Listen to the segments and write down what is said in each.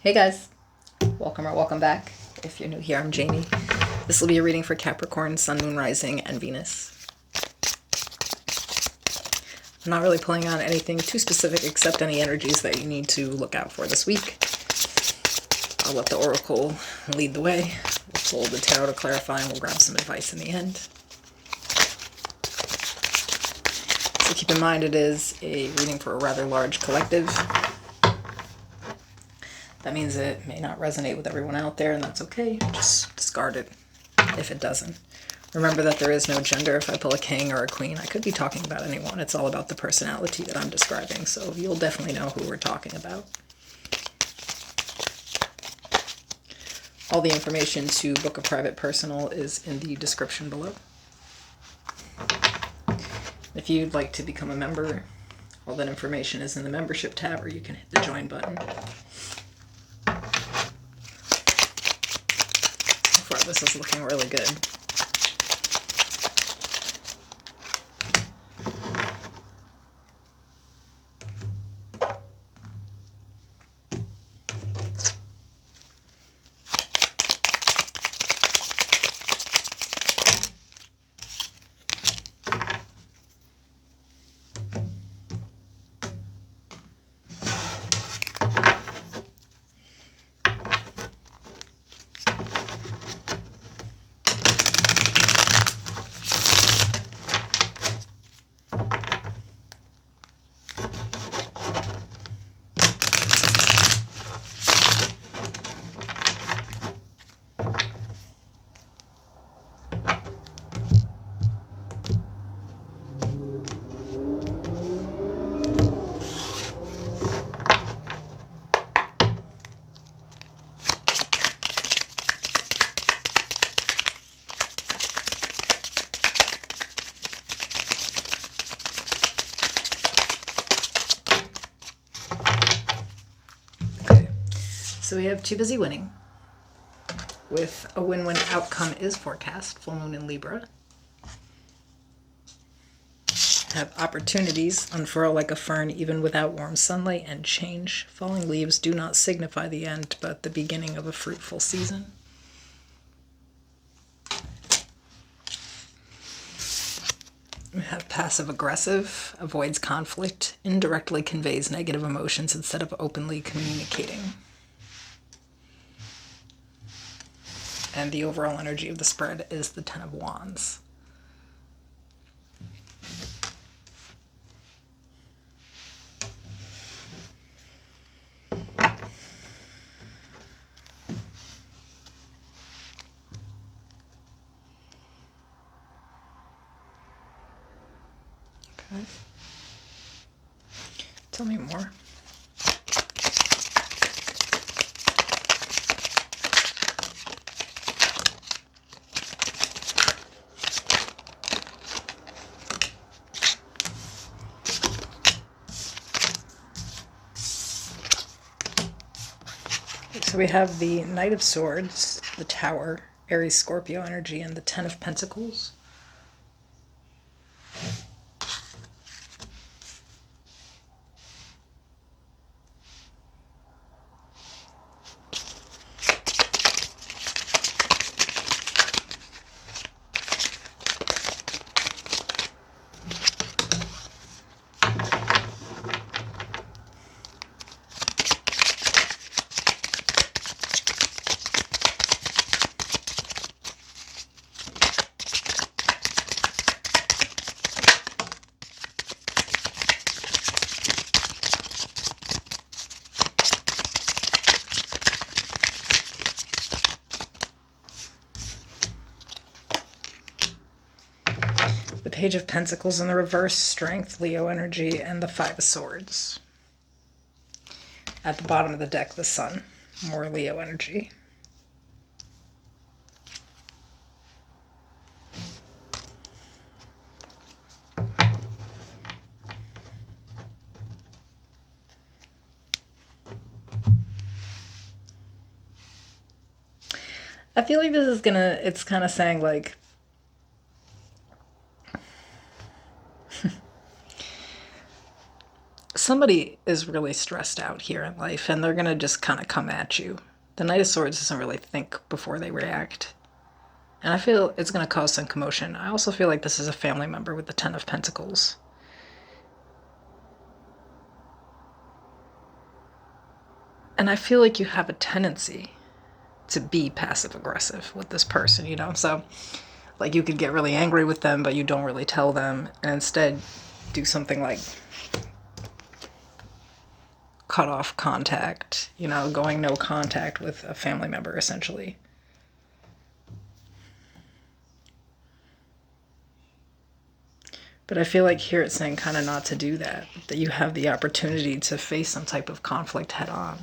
Hey guys, welcome or welcome back. If you're new here, I'm Jamie. This will be a reading for Capricorn, Sun, Moon, Rising, and Venus. I'm not really pulling on anything too specific except any energies that you need to look out for this week. I'll let the Oracle lead the way. We'll pull the Tarot to clarify and we'll grab some advice in the end. So keep in mind it is a reading for a rather large collective. That means it may not resonate with everyone out there, and that's okay. Just discard it if it doesn't. Remember that there is no gender. If I pull a king or a queen, I could be talking about anyone. It's all about the personality that I'm describing, so you'll definitely know who we're talking about. All the information to book a private personal is in the description below. If you'd like to become a member, all that information is in the membership tab, or you can hit the join button. This is looking really good. So we have too busy winning, with a win-win outcome is forecast, full moon in Libra. Have opportunities unfurl like a fern even without warm sunlight, and change. Falling leaves do not signify the end, but the beginning of a fruitful season. We have passive-aggressive, avoids conflict, indirectly conveys negative emotions instead of openly communicating. And the overall energy of the spread is the Ten of Wands. Okay. Tell me more. So we have the Knight of Swords, the Tower, Aries Scorpio energy, and the Ten of Pentacles. The Page of Pentacles in the reverse, Strength, Leo energy, and the Five of Swords. At the bottom of the deck, the Sun, more Leo energy. I feel like this is gonna, it's kind of saying like, somebody is really stressed out here in life and they're going to just kind of come at you. The Knight of Swords doesn't really think before they react. And I feel it's going to cause some commotion. I also feel like this is a family member with the Ten of Pentacles. And I feel like you have a tendency to be passive aggressive with this person, you know? So, like, you could get really angry with them, but you don't really tell them, and instead do something like cut off contact, you know, going no contact with a family member, essentially. But I feel like here it's saying kind of not to do that, that you have the opportunity to face some type of conflict head on.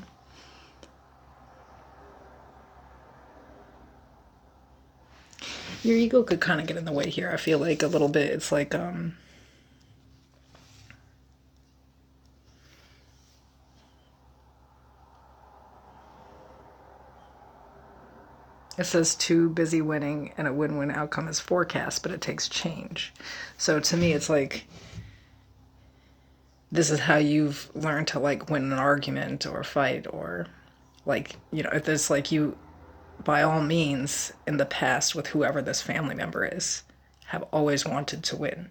Your ego could kind of get in the way here. I feel like a little bit. It's like, it says too busy winning and a win-win outcome is forecast, but it takes change. So to me, it's like, this is how you've learned to like win an argument or a fight, or like, you know, if there's like you, by all means, in the past with whoever this family member is, have always wanted to win.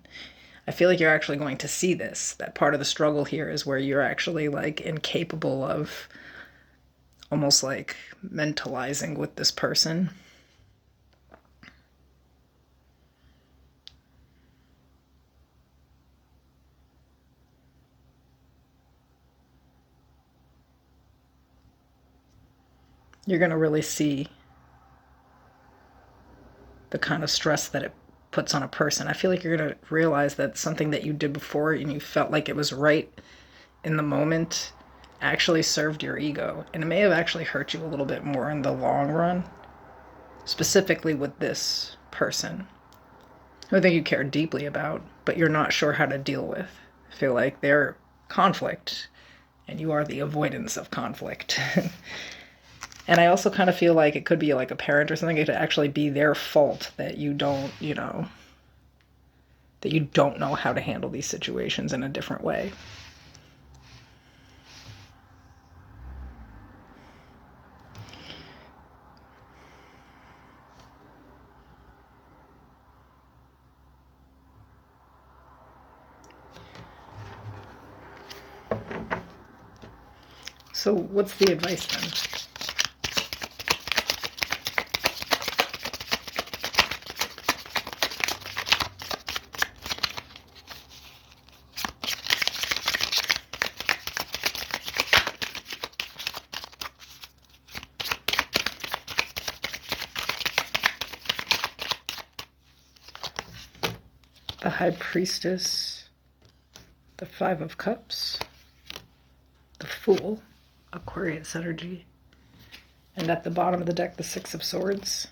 I feel like you're actually going to see this. That part of the struggle here is where you're actually like incapable of almost like mentalizing with this person. You're going to really see the kind of stress that it puts on a person. I feel like you're going to realize that something that you did before and you felt like it was right in the moment actually served your ego. And it may have actually hurt you a little bit more in the long run, specifically with this person who I think you care deeply about, but you're not sure how to deal with. I feel like they're conflict and you are the avoidance of conflict. And I also kind of feel like it could be like a parent or something. It could actually be their fault that you don't, you know, that you don't know how to handle these situations in a different way. So what's the advice then? The High Priestess, the Five of Cups, the Fool, Aquarius energy, and at the bottom of the deck, the Six of Swords.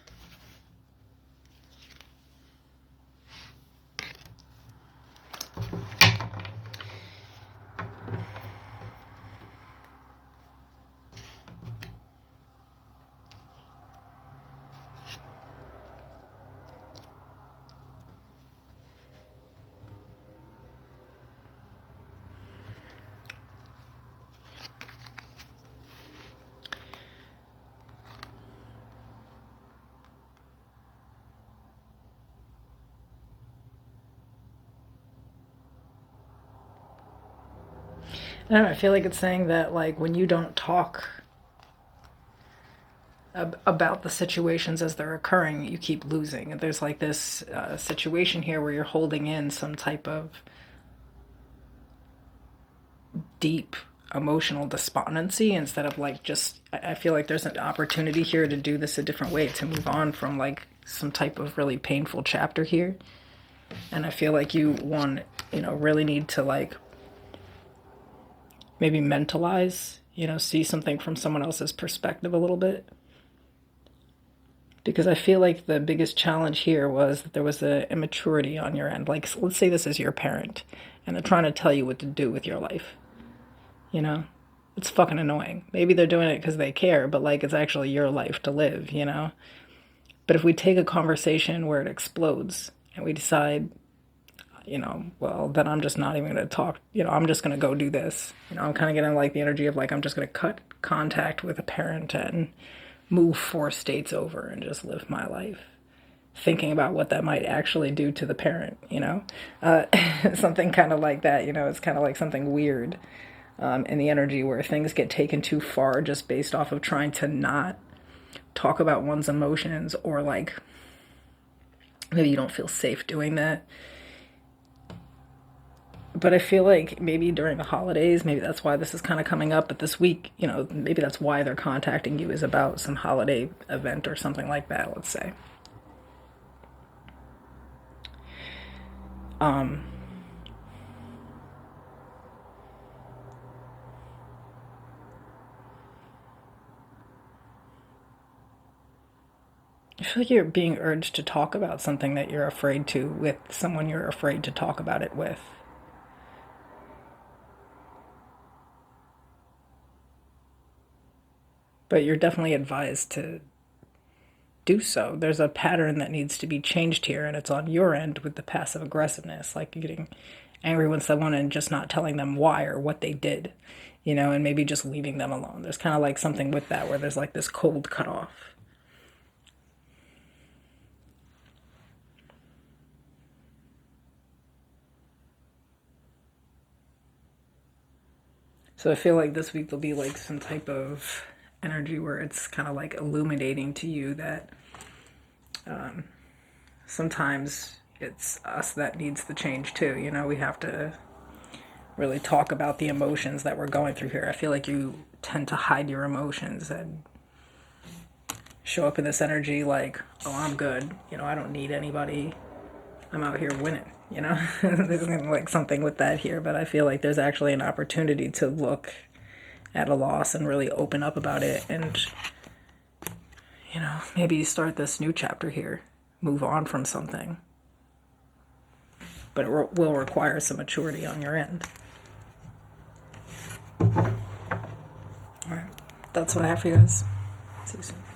I don't know, I feel like it's saying that, like, when you don't talk about the situations as they're occurring, you keep losing. And there's like this situation here where you're holding in some type of deep emotional despondency instead of like just, I feel like there's an opportunity here to do this a different way, to move on from like some type of really painful chapter here. And I feel like you, one, you know, really need to like maybe mentalize, you know, see something from someone else's perspective a little bit. Because I feel like the biggest challenge here was that there was an immaturity on your end. Like, let's say this is your parent, and they're trying to tell you what to do with your life. You know? It's fucking annoying. Maybe they're doing it because they care, but, like, it's actually your life to live, you know? But if we take a conversation where it explodes, and we decide, well, then I'm just not even going to talk. I'm just going to go do this. I'm kind of getting like the energy of like, I'm just going to cut contact with a parent and move 4 states over and just live my life, thinking about what that might actually do to the parent. Something kind of like that. It's kind of like something weird in the energy where things get taken too far just based off of trying to not talk about one's emotions, or like maybe you don't feel safe doing that. But I feel like maybe during the holidays, maybe that's why this is kind of coming up. But this week, maybe that's why they're contacting you, is about some holiday event or something like that, let's say. I feel like you're being urged to talk about something that you're afraid to with someone you're afraid to talk about it with. But you're definitely advised to do so. There's a pattern that needs to be changed here, and it's on your end with the passive aggressiveness, like getting angry with someone and just not telling them why or what they did, and maybe just leaving them alone. There's kind of like something with that where there's like this cold cutoff. So I feel like this week there'll be like some type of energy where it's kind of like illuminating to you that sometimes it's us that needs the change too. We have to really talk about the emotions that we're going through here. I feel like you tend to hide your emotions and show up in this energy like, oh, I'm good. I don't need anybody. I'm out here winning. There's like something with that here, but I feel like there's actually an opportunity to look at a loss and really open up about it, and maybe start this new chapter here, move on from something, but it will require some maturity on your end. All right, that's what I have for you guys. See you soon.